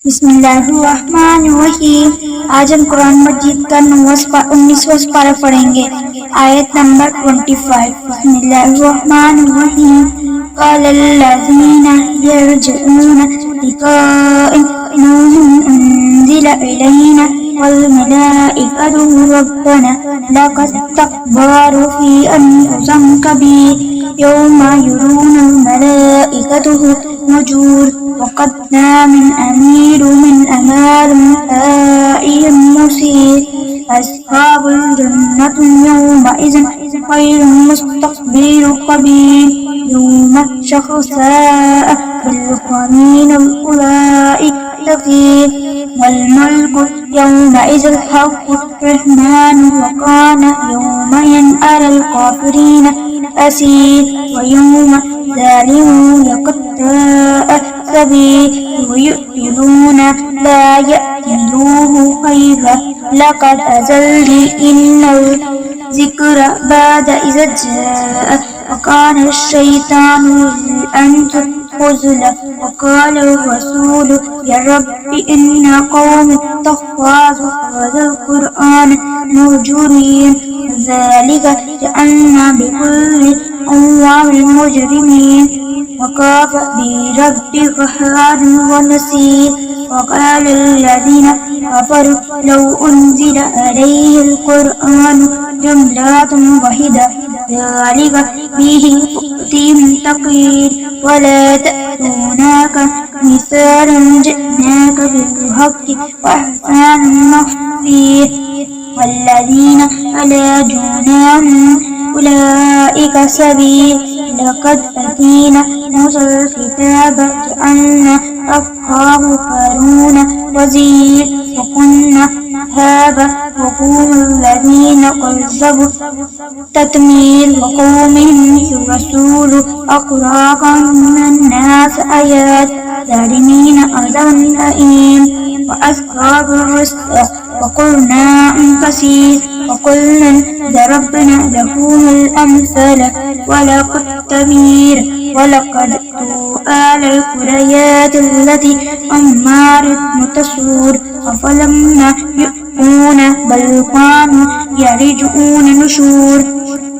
बिस्मिल्लाहिर्रहमानिर्रहीम। आज हम कुरान मजीद का 19वां पारा पढ़ेंगे। आयत नंबर 25। बिस्मिल्लाहिर्रहमानिर्रहीम। क़ालल्लज़ीना यरजुऊना लिक़ाअना उन्ज़िला इलैना वल मलाइकतु रब्बना लक़द फ़ी अनफ़ुसिहिम कबीर यौमा युरौनल मलाइकतु नुज़ूर वक़द्ना मिन अमीर मिन अमाल आइम मुसीर अस्हाबुल जन्नति यौमइज़िन खैरुम मुस्तक़बिर क़बीर यौमा शख़्साअ बिल उलाइक तक़ीर वल मुल्कु यौमइज़िन हक़्क़ुर रहमान वकान यौमयन अलल काफ़िरीन असीर वयौम ज़ालिम यक़तअ सबील वयु'मिनून ला यअतिलूहु खैरा लक़द अज़ल्ली इन्नल ज़िक्र बाद इज़ जाअ वकान अश्शैतानु लिलइन्सानि ख़ज़ूला वक़ाल अर्रसूलु या रब्बि इन्न क़ौमी इत्तख़ज़ू हाज़ल क़ुरआन महजूरीन ज़ालिक जअलना लिकुल्लि अव्वाबिन मुजरिमीन वकफ़ा बिरब्बिक हादिyan वनसीर वक़ाल الذين كفروا لو أنزل عليه القرآن جملة واحدة ذلك به تؤتيهم تقيل ولا تأتونك مثالا جئناك بالحق وأحسن مصير والذين على جناهم أولئك سبيل لقد آتينا موسى الكتاب جعلنا أصحاب هارون وزير وكنا هذا وقوم الذين كذبوا تتمير وقومهم الرسول أقراقا من الناس آيات ظالمين عذاب أليم وأصحاب الرسل وقلنا كثير وكلا ضربنا له الأمثال ولقد تمير ولقد آل القريات التي أمارت متسور أفلما يؤمنون بل كانوا يرجعون نشور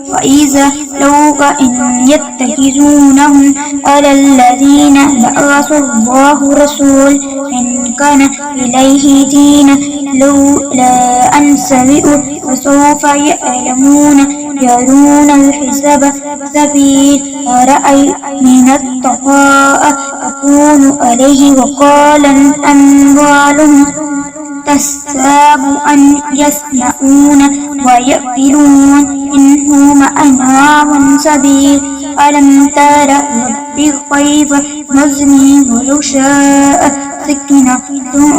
وإذا لوك إن يتخذونهم على الذين بعث الله رسول إن كان إليه دين لولا أن سمعوا فسوف يعلمون يرون الحساب سبيل أرأي من الطغاء أكون عليه وقالا أموالهم تساب أن يسمعون ويأكلون إنهم أنعام سبيل ألم تر ربك كيف نزلي ولو شاء سكنة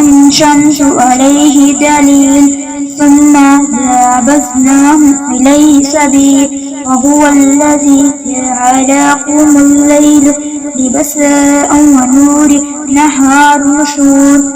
الشمس عليه دليل ثم لبسناه إليه سبيل وهو الذي جعلكم الليل لبسا ونور نهار نشور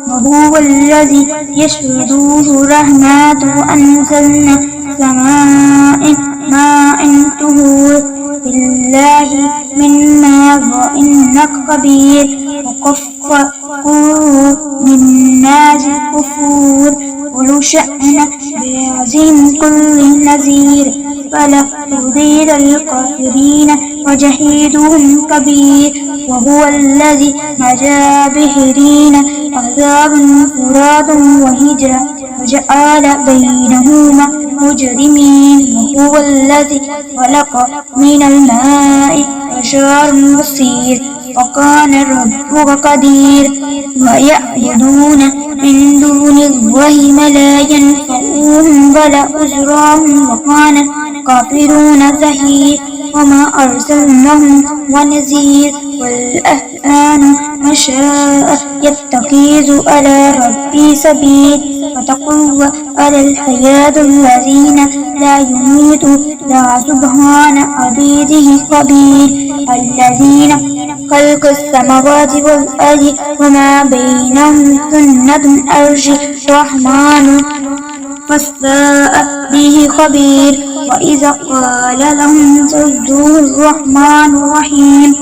وهو الذي يشهده رحمته أنزلنا سماء ماء طهور بالله من ماء إنك خبير وكفروا من ناس كفور ولو شأن بعزم كل نذير فلا تضير الكافرين وجحيدهم كبير وهو الذي نجا بحرين عذاب فرات وهجرا وجعل بينهما مجرمين وهو الذي خلق من الماء بشرا بصير وكان ربك قدير ويعبدون من دون الله ما لا ينفعهم ولا أجرهم وكان كافرون زهير وما أرسلناهم ونذير والأهان مشاء يتخذ على ربي سبيل وتقوى على الحياة الذين لا يميت لا سبحان عبيده خبير الذين خلق السماوات والأرض وما بينهم سنة العرش الرحمن فاستاء به خبير وإذا قال لهم اسجدوا الرحمن الرحيم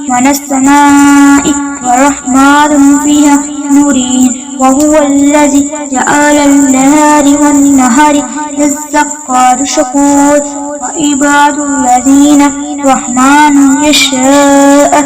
من السماء ورحمن فيها مبين وهو الذي جعل الليل والنهار للذكر شكور وعباد الذين الرحمن يشاء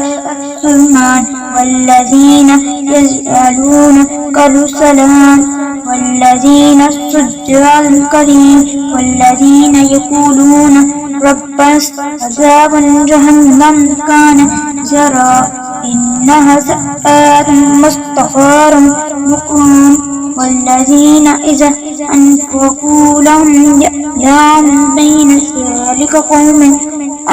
سلمان والذين يسألون كالسلام والذين السجاد الكريم والذين يقولون ربنا عذاب جهنم كان جرى إنها ساءت مستقر مقيم والذين إذا أنفقوا لهم يأتون بين ذلك قوم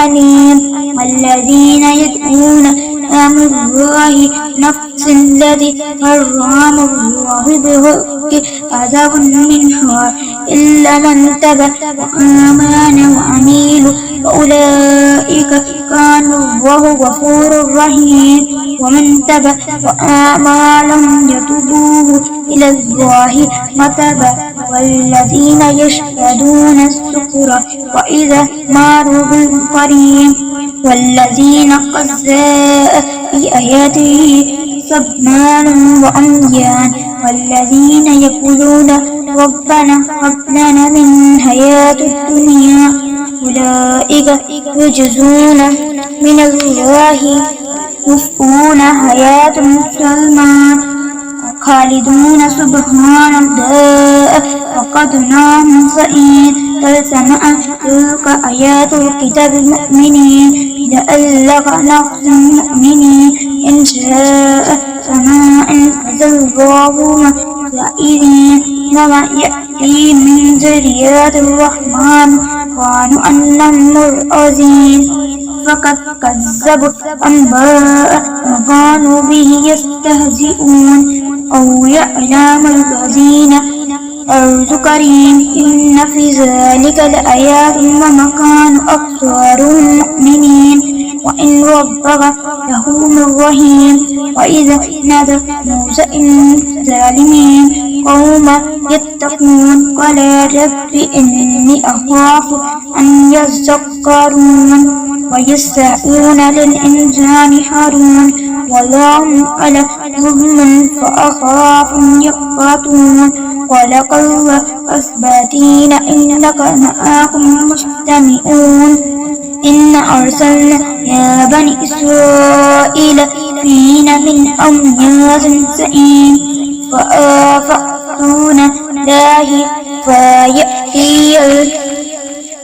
أليم والذين يدعون أمر الله نفس الذي حرم الله بحق عذاب منها إلا من تاب وآمن وعمل فأولئك كان الله غفور رحيم ومن تاب وآمن لم يتوبوا إلى الله متابا والذين يشهدون السكر وإذا مروا بالكريم والذين قزاء بآياته سبحان وعميان والذين يقولون ربنا هب لنا من حياة الدنيا أولئك يجزون من الله يوفون حياة مسلمان خالدون سبحان الله وقد نام سعيد فلسمع تلك آيات الكتاب المؤمنين لألق نفس المؤمنين إن شاء سماء فزلهم سائرين وما يأتي من ذريات الرحمن قالوا أنهم مرعزين فقد كذبوا أنباء وكانوا به يستهزئون أو يعلم الذين أرض كريم إن في ذلك لآيات وما كان أكثرهم مؤمنين وإن ربك لهو رحيم وإذا نادى موسى إن الظالمين قوم يتقون قال رب إني أخاف أن يذكرون ويستحيون للإنسان حرون ولهم على ظلم فأخاف يقبطون ولق الله أثباتين إنك معكم مستمعون إن أرسلنا يا بني إسرائيل فينا من أمياز سئين فآفقتون الله فيأتي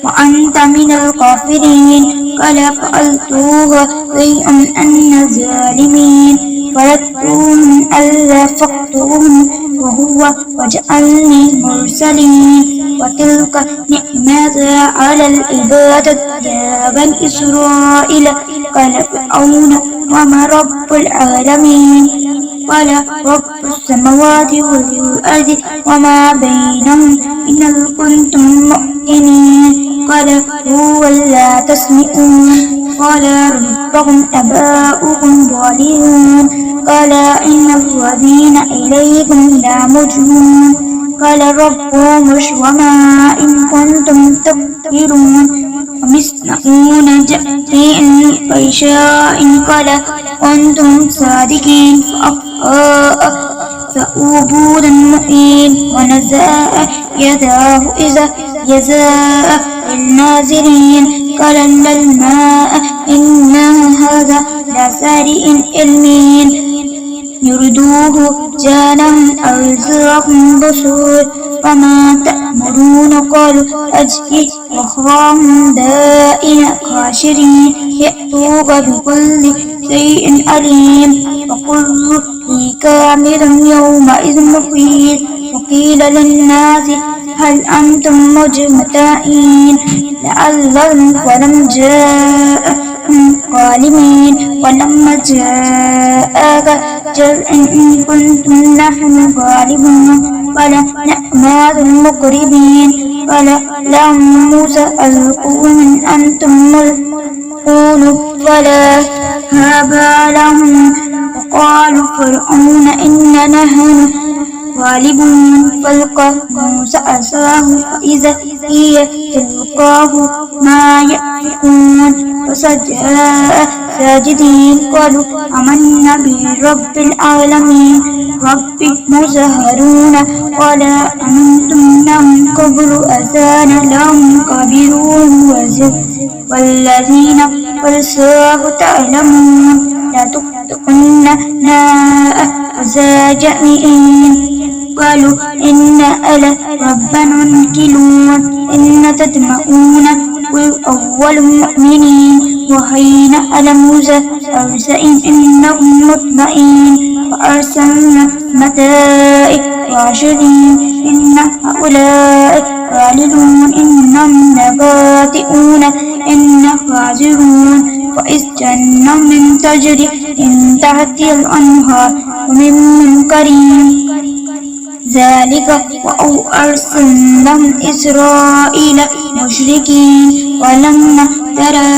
وأنت من الكافرين قال فعلتوها شيئا أن الظالمين فردتهم ألا فقتهم وهو وجعلني مرسلين وتلك نعمة على العباد يا بني إسرائيل قال فرعون وما رب العالمين قال رب السماوات والأرض وما بينهم إن كنتم مؤمنين قال هو لا تسمعون قال ربكم آباؤكم ضالون قال إن الذين إليكم لمجرمون قال ربكم وما إن كنتم تكبرون ومسنعون جأتي إن بشاء قال كنتم صادقين فأوبود المؤمن ونزاء يداه إذا جزاء النازلين قال الماء إن هذا لسارئ علمين يردوه جانهم أرزاقهم بصور فما تأمرون قالوا أجئ وخاهم دائن خاشرين يأتوك بكل شيء أليم وكل في كامل يومئذ محيط وقيل للناس هل أنتم مجمعين لعلهم فلم جاءهم قالمين ولما جاءك جرء إن كنتم نحن غالبون قال نعماد المقربين قال لهم موسى ألقوا من أنتم ملقون فلا هاب لهم وقالوا فرعون إننا نحن غالبون فالقى موسى عصاه فإذا هي تلقاه ما يأفكون فسجاء ساجدين قالوا آمنا برب العالمين رب موسى هارون قال آمنتم من قبل أذان لهم كبيرهم والذين قد سوف تعلمون لا تقطعن وزاجئين قالوا إن ألا ربنا منكلون إن تدمعون أول مؤمنين وحين على موسى أرسئين إنهم مطمئين وأرسلنا مدائن وعشرين إن هؤلاء غالبون إنهم لبادئون إن خازرون وإذ جنة من تجري من تحتها الأنهار ومن كريم ذلك وأرسلنا إسرائيل مشركين ولما ترى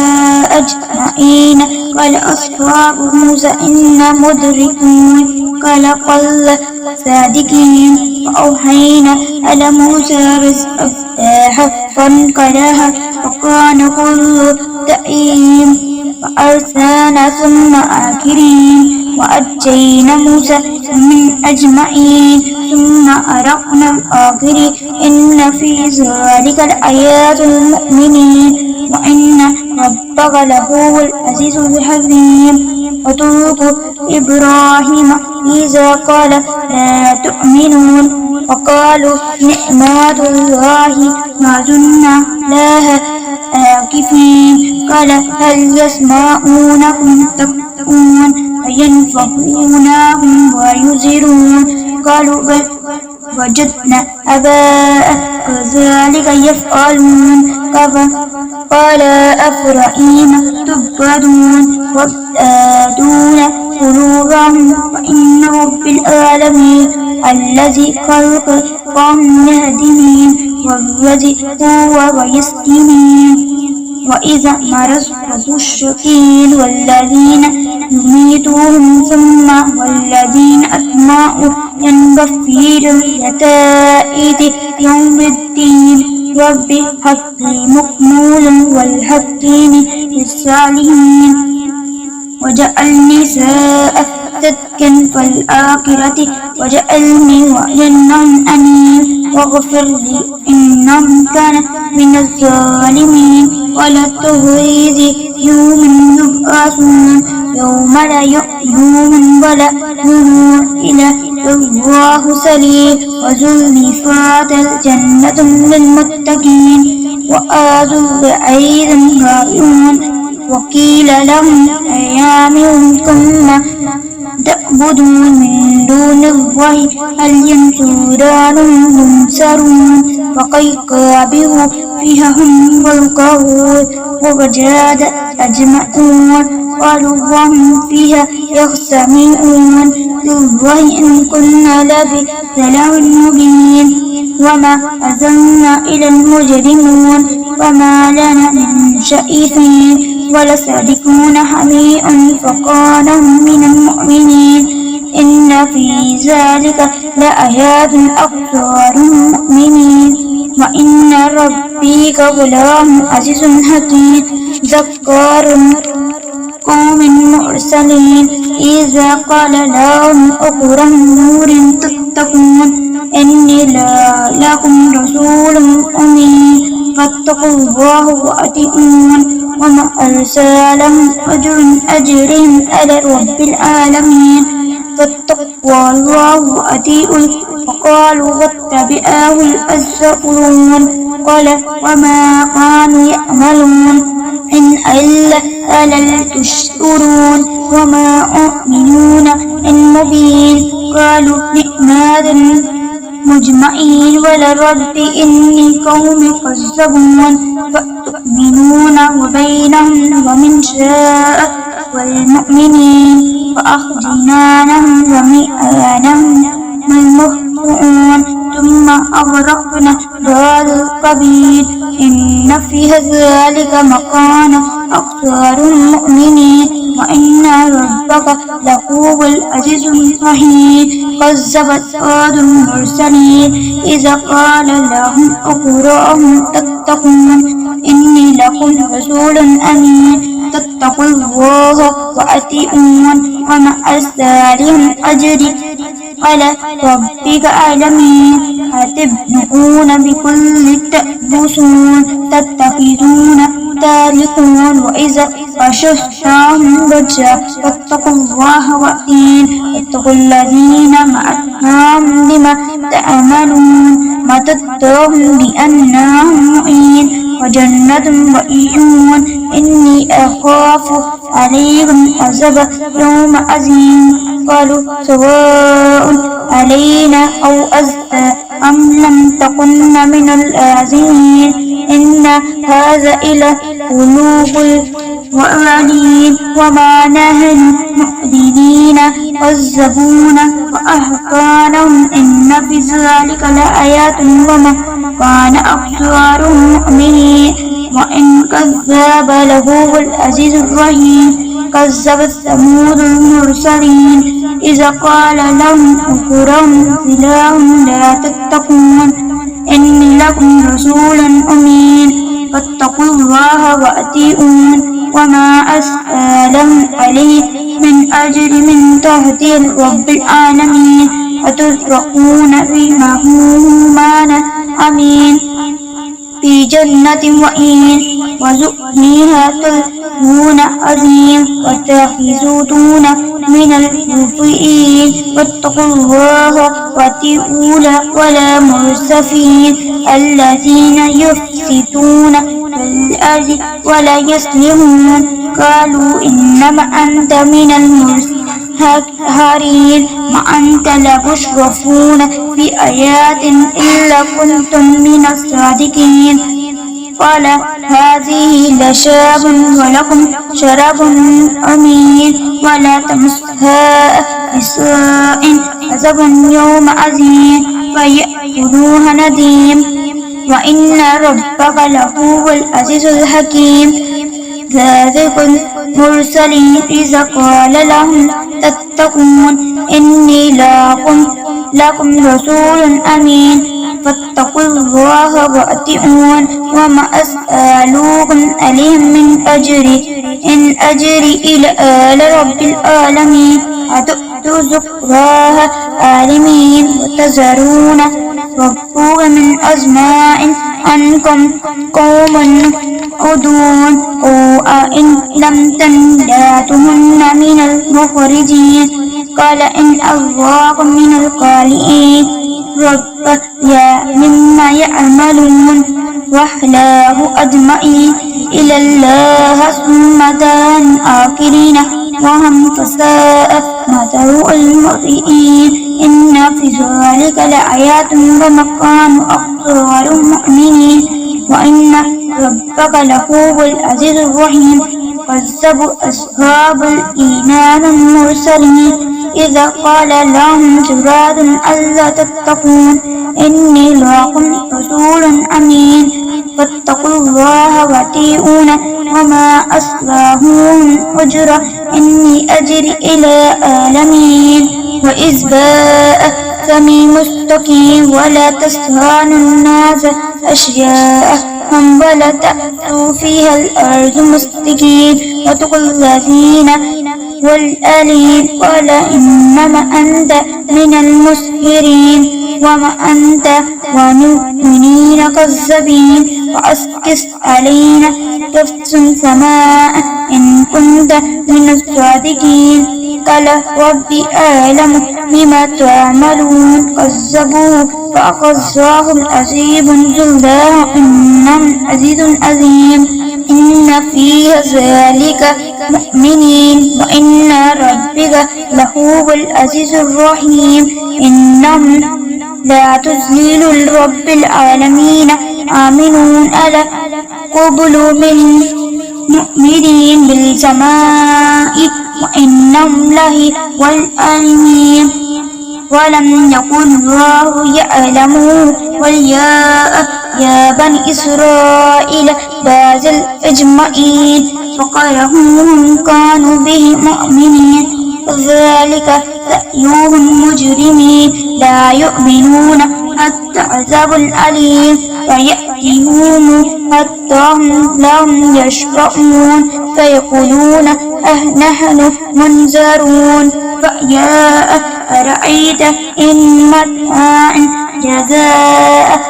أجمعين قال أصحاب موسى إنا مدركون قال قل صادقين وأوحينا على موسى رزقها فانقلها وكان كل دعيم وأرسلنا ثم آخرين وأنجينا موسى من أجمعين ثم أغرقنا الآخرين إن في ذلك لآيات للمؤمنين وإن ربك لهو العزيز الحكيم وطلق إبراهيم إذا قال لا تؤمنون وقالوا نعمة الله ما زلنا لها عاكفين قال هل يسمعونكم تدعون فينفعونهم ويزرون قالوا بل وجدنا آباءنا كذلك يفعلون قال أفرائيم تبعدون وابتدون قلوبهم وإن رب العالمين الذي خلق قوم يهدين والذي هو ويسكنين وإذا مرضت الشقين والذين يميتهم ثم والذين أطمعوا أن غفير يتائد يوم الدين رب حقي مكمول والحقين للصالحين وجعلني ساء تدكا فالآخرة وجعلني وجنة أنيم واغفر لي إنه كان من الظالمين ولا تهيذ يوم يبعثون يوم لا يؤمنون ولا يؤمنون إلى الله سليم وزلفت الجنة للمتقين وآذوا بعيد غائون وقيل لهم أيامكم ما تعبدون من دون الله هل ينصرونهم ينصرون وقيقابه فيها هم والقهور وجاد أجمعون قالوا وهم فيها يخصمون تالله إن كنا لفي ضلال مبين وما أرسلنا إلى المجرمون وما لنا من شفيع ولصادقون حميء فقالهم من المؤمنين إن في ذلك لآيات أكثر المؤمنين وإن ربي غفور عزيز حكيم ذكار قوم مرسلين إذا قال لهم أقرم نور تتقون إني لا لكم رسول أمين فاتقوا الله وأطيعون وما أرسلهم أجرهم على رب العالمين فاتقوا الله وأطيعون وقالوا واتبعاه الأرذلون قال وما كانوا يعملون إن ألا تشكرون وما أؤمنون إن مبين قالوا نعمة مجمعين ولرب إني قوم كذبون فتؤمنون وبينهم ومن شاء والمؤمنين فأخذناهم جميعا المخطئون ثم أغرقنا بعد القبيل إن في ذلك مكان أكثر المؤمنين وإن ربك لهو العزيز الرحيم كذبت عاد المرسلين إذا قال لهم أخراهم تتقون إني لكم رسول أمين فاتقوا الله وأطيعون وما أسألكم من أجر على ربك أعلمين أتبنون بكل تأبسون تتخذون تاركون وإذا فششتم رجا فاتقوا الله واتقوا الذين معكم بما تعملون متتهم بأنهم معين وجنة وعيون إني أخاف عليهم عذاب يوم عظيم قالوا سواء علينا أو أزأ أم لم تكن من الآزمين إن هذا إلى قلوب الظالمين وما نحن مؤمنين كذبون وأحقانهم إن في ذلك لآيات وما كان أكثرهم مؤمنين وإن كذب لهو العزيز الرحيم كذبت ثمود المرسلين إذا قال لهم أخرهم سلاهم لا تتقون إني لكم رسول أمين فاتقوا الله وأطيعون وما أسألهم عليه من أجر من تحت رب العالمين أتتركون فيما هما أمين في جنة وعين وزؤنها تلهون عظيم وتخذون من المطيعين واتقوا الله واتقون ولا مرسفين الذين يفسدون في الأرض ولا يصلحون قالوا إنما أنت من المسحرين ما أنت لمشرفون في آيات إلا كنتم من الصادقين قال هذه لشاب ولكم شراب أمين ولا تمسها بسوء عذاب يوم عظيم فيأكلوها نديم وإن ربك لهو العزيز الحكيم ذلك المرسلين إذا قال لهم تتقون إني لكم رسول أمين فاتقوا الله وأطيعون وما أسألكم عليه من أجري إن أجري إلى رب العالمين أتؤتوا ذكراها عالمين وتذرون ربه من أزماء أنكم قوم عدون أئن لم تنتهن من المخرجين قال إن أغواكم من القالئين رب يا مما يعملون وأحلاه أجمعين إلى الله ثم دان آخرين وهم فساء مثل المطيئين إن في ذلك لآيات ومكان أكثر مؤمنين وإن ربك لهو العزيز الرحيم كذبوا أصحاب الإيمان المرسلين إذا قال لهم جراد ألا تتقون إني لكم رسول أمين فاتقوا الله وأطيعون وما أسألكم أجرا إني أجري إلى العالمين وإذ باء فمي مستقيم ولا تستهانوا الناس أشياء ولا تأتوا فيها الأرض مستقيم واتقوا الذين والآلين قال إنما أنت من المسحرين وما أنت ومؤمنين كذابين وأسقط علينا كسفا سماء إن كنت من الصادقين قال ربي أعلم بما تعملون كذبوه فأخذهم العذاب جلده إنهم عزيز عظيم إن في ذلك مؤمنين وإن ربك لهو العزيز الرحيم إنهم لا تذليل رب العالمين آمنون على قبل من مؤمنين بالسماء وإنهم له والآمين ولم يكن الله يعلمه يا بني إسرائيل بازل أجمعين فقالهم كانوا به مؤمنين ذلك رأيهم مجرمين لا يؤمنون حتى عذاب الأليم فيأتيهم حتى لهم يشرؤون فيقولون نحن منذرون فيا أرأيت إن متاع جزاء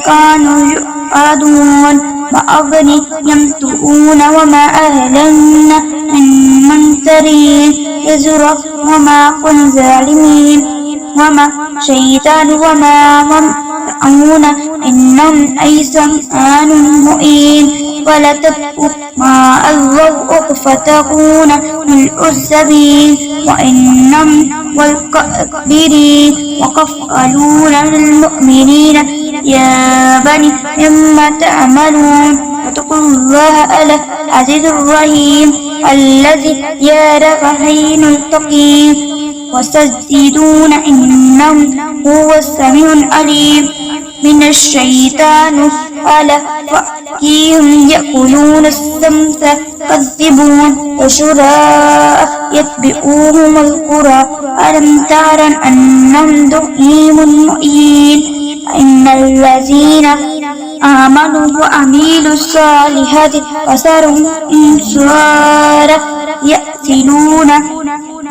كانوا يؤدون وأغني يمتؤون وما أهلنا من منذرين يزرع وما كن ظالمين وما شيطان وما يمتعون إنهم أيسم آن مؤين ولتبقوا ما الله فتكون ملء السبيل وإنهم والكافرين وقفلون للمؤمنين يا بني مما تعملون واتقوا الله العزيز الرحيم الذي يراك حين تقيم وستجدون إنه هو السميع العليم من الشيطان على فأتيهم يأكلون السمس كذبون وشراء يتبعوهم القرى ألم تر أنهم دحيم مؤين إن الذين آمنوا وعملوا الصالحات وسروا إنصار يأتلون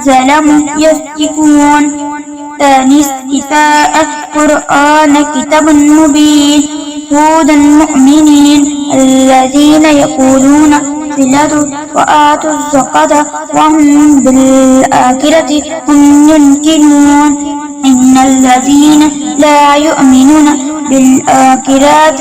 ظلموا يفكون ثاني استفاء قرآن كتاب مبين هدى المؤمنين الذين يقولون صلوا وآتوا الزكاة وهم بالآخرة هم يوقنون إن الذين لا يؤمنون بالآخرة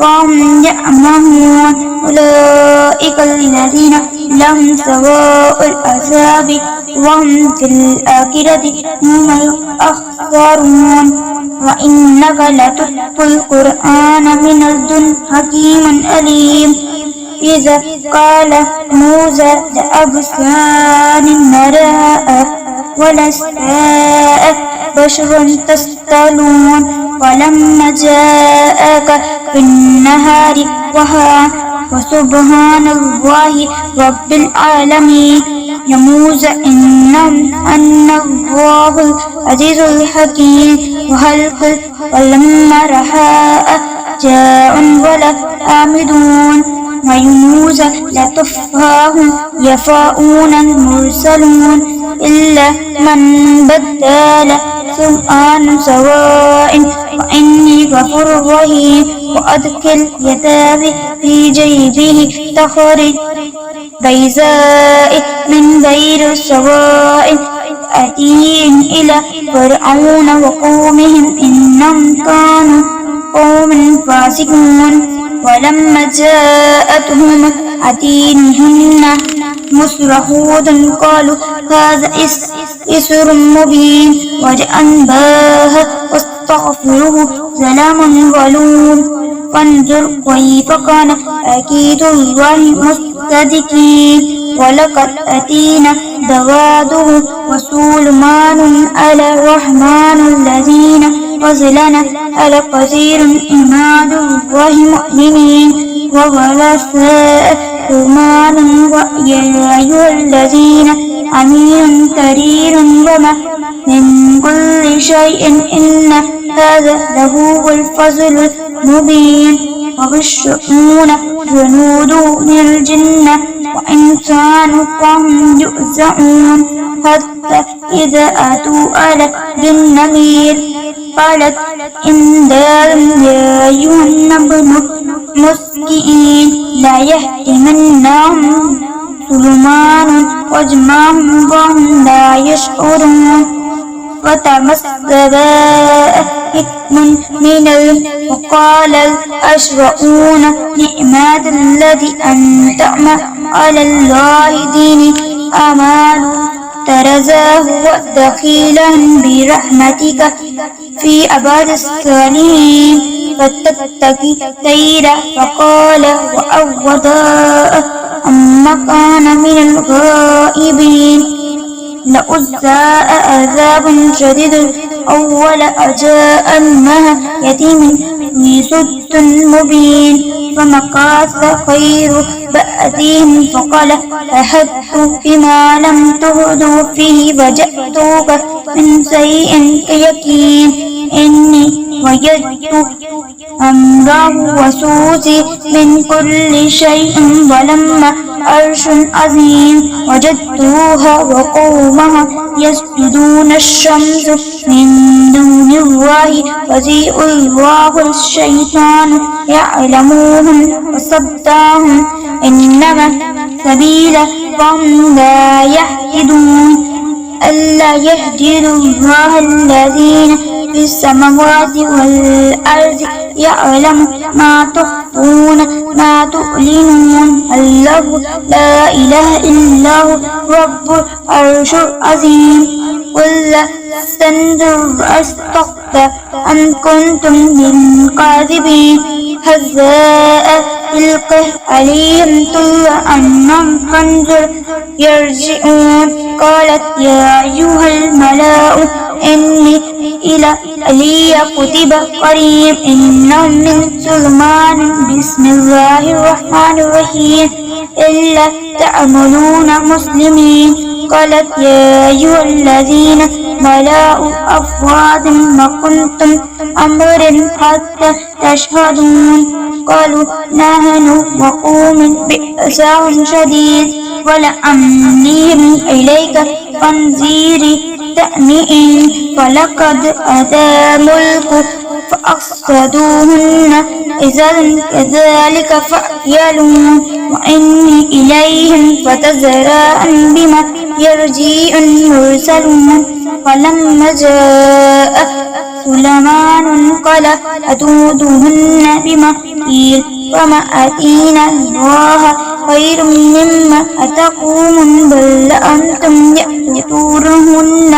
وهم يأمنون أولئك الذين لهم سواء العذاب وهم في الآخرة هم الأخسرون وإنك لتتلو القرآن من لدن حكيم عليم إذا قال موسى لأبصار نراء ولساء بشر تستلون ولما جاءك في النهار وها وسبحان الله رب العالمين يا موسى أن الله العزيز الحكيم وهل ولما رحاء جاء ولا آمدون ويونس لتفاهم يفاؤون المرسلون إلا من بدل سوءا سواء وإني غفور رحيم وأدخل يداه في جيبه تخرج بيضاء من غير سواء أتيهم إلى فرعون وقومهم إنهم كانوا قوم فاسقون ولما جاءتهم أتينهن مسرحود قالوا هذا إسر مبين وجأنباه واستغفروه سلام غلون فانظر كيف كان أكيد الله مصدقين ولقد أتينا دواده وسليمان على الرحمن الذين وزلنا على كثير إماد الله مؤمنين وغلساء سليمان ويا أيها الذين أمين كرير وما من كل شيء إن هذا لهو الفضل المبين وبالشؤون جنود من الجنة وإنسان فهم يؤزعون حتى إذا أتوا على النمير قالت إن دار يا أيها النبل مسكين لا يهتمنهم سليمان وجمعهم وهم لا يشعرون وتمسكا من وقال الأشرؤون نعمة الذي أنعم على الله ديني أمال ترزاه ودخيلا برحمتك في عباد الصالحين فتتقي سيرا فقال وأوضاء أما كان من الغائبين لأجزاء عذاب شديد أول أجاءنها يتيم في سد مبين فمكاث خير بعدهم فقال أحدت بما لم تهدوا فيه وجئتك من شيء كيقين إني وجدت أمره وسوسي من كل شيء ولما عرش عظيم وجدتها وقومها يسجدون الشمس من دون الله وزيء الله الشيطان يعلموهم وصداهم إنما سبيل فهم لا يهتدون ألا يهدي الله الذين في السماوات والأرض يعلم ما تخفون ما تعلنون الله لا إله إلا هو رب العرش العظيم قل استنذر أستغفر أم كنتم من الكاذبين هزاء تلقه عليهم طلع أنهم خنزر يرجعون قالت يا أيها الملأ إني إلي كتب قريب إنهم من سليمان بسم الله الرحمن الرحيم إلا تعملون مسلمين قالت يا أيها الذين ملأوا أفوادا ما كنتم أمر حتى تشهدون قالوا نحن وقوم بأسهم شديد ولأملهم إليك فانظري تأمئين فلقد أتى ملك فأفسدوهن إذا كذلك فأعيلون وإني إليهم فتزرعن بما يرجع المرسلون فلما جاء سليمان قال أتوعدهن بما قيل وما آتينا الله خير مما أتقون بل أنتم يأتونهن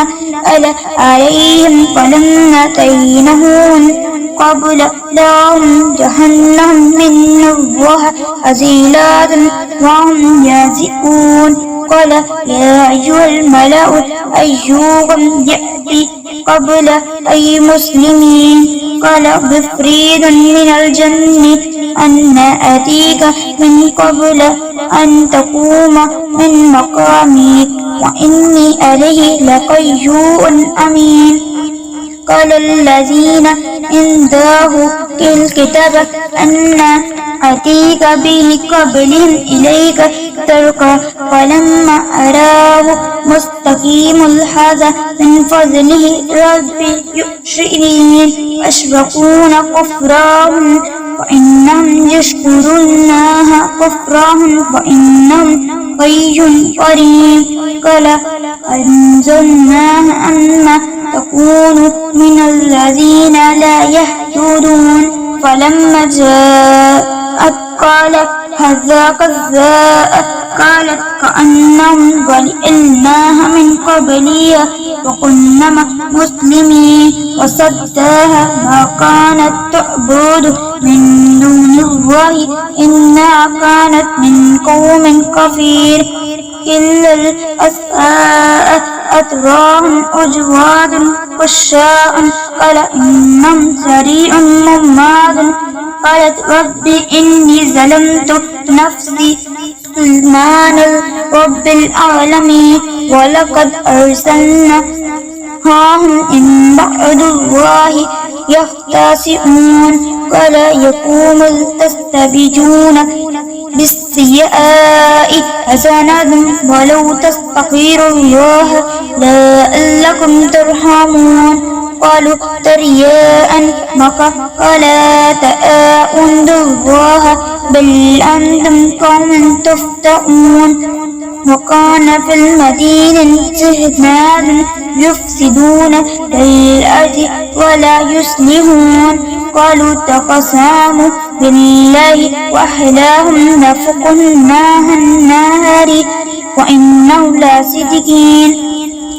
ألا عليهم فلما أتينهن قبل لهم جهنم من الله أزيلات وهم يزئون قال يا أيها الملأ أيكم يأتي قبل أي مسلمين قال بفريد من الجن أن أتيك من قبل أن تقوم من مقامك وإني عليه لقيوم أمين قال الذين عنده الكتاب أن أتيك به قبلهم إليك ترقى فلما أراه مستقيم هذا من فضله ربي يؤشرين أشركون كفراهم فإنهم يشكرون كفراهم فإنهم غي قريب قال أنزلناه أما تكون من الذين لا يهتدون فلما جاءت قالت هذا كذاء قالت كأنهم ظللناها من قبلها وكنا مسلمين وصداها ما كانت تعبد من دون الله إنها كانت من قوم كفير إلا الأساء أتراهم أجواد خشاء قال إنهم سريع مماد قالت رب إني ظلمت نفسي سليمان رب العالمين ولقد أرسلنا هم إن بعد الله يختصمون قال يقوم تستبجون بالسيئاء حسنة ولو تستغفروا الله لعلكم ترحمون قالوا ترياء مكة قال تآؤن الله بل أنتم قوم تفتؤون وكان في المدينة رجال يفسدون في الأرض ولا يصلحون قالوا تقسموا بالله وأحلاهم لفقناها النار وإنهم لصادقين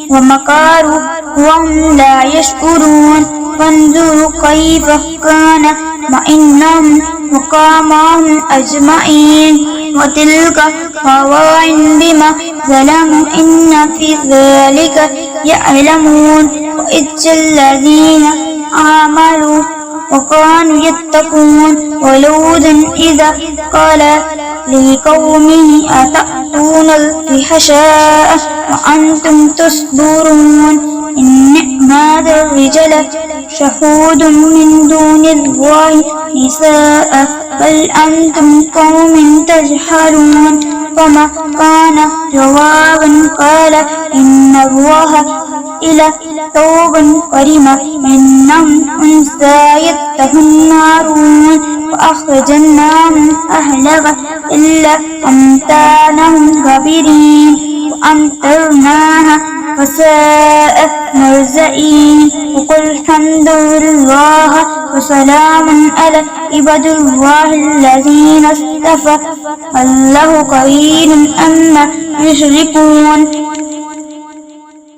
ومكروا وهم لا يشكرون فانظروا كيف كان وإنهم وقامهم أجمعين وتلك قوائن بما ظلموا إن في ذلك يعلمون وإذ الذين آمنوا وكانوا يتقون ولوطا إذا قال لقومه أتأتون الفحشاء وأنتم تصبرون إن هذا الرجال شهود من دون الله نساء بل أنتم قوم تجهلون فما كان جوابا قال إن الله إلى توبا كريما إنهم أنسى يتهنارون وأخرجنا من أهلها إلا أمتانهم غابرين وأمطرناها فساء مرزئين وقل الحمد لله وسلام على عباد الله الذين اصطفى الله قليل أما يشركون